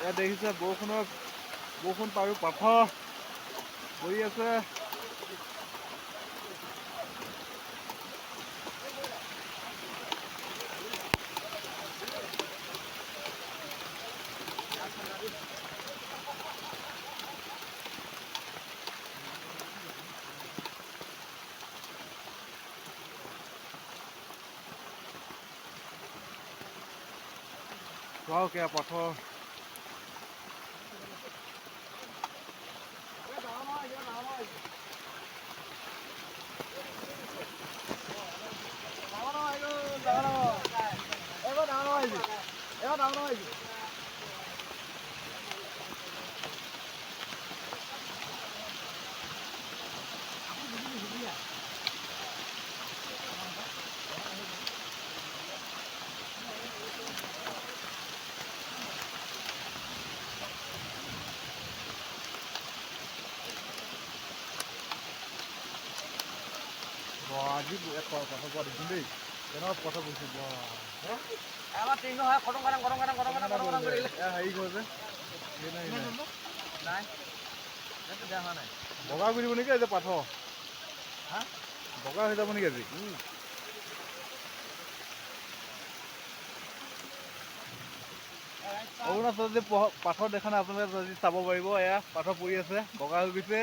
এয়া দেখিছে বৰষুণ পাৰো পাথৰ পৰি আছে। চোৱা পাথৰ আজি পাথৰ পোৱা দেখিম দেই কেনেকুৱা পাথৰ পৰিছে হেৰি কৰে যে বগা কৰি দিব নেকি আজি পাথৰ বগা হৈ যাব নেকি আজি অৰুণাচলত যে পাথৰ দেখা নাই আপোনালোকে যদি চাব পাৰিব এয়া পাথৰ পৰি আছে বগা হৈ গৈছে।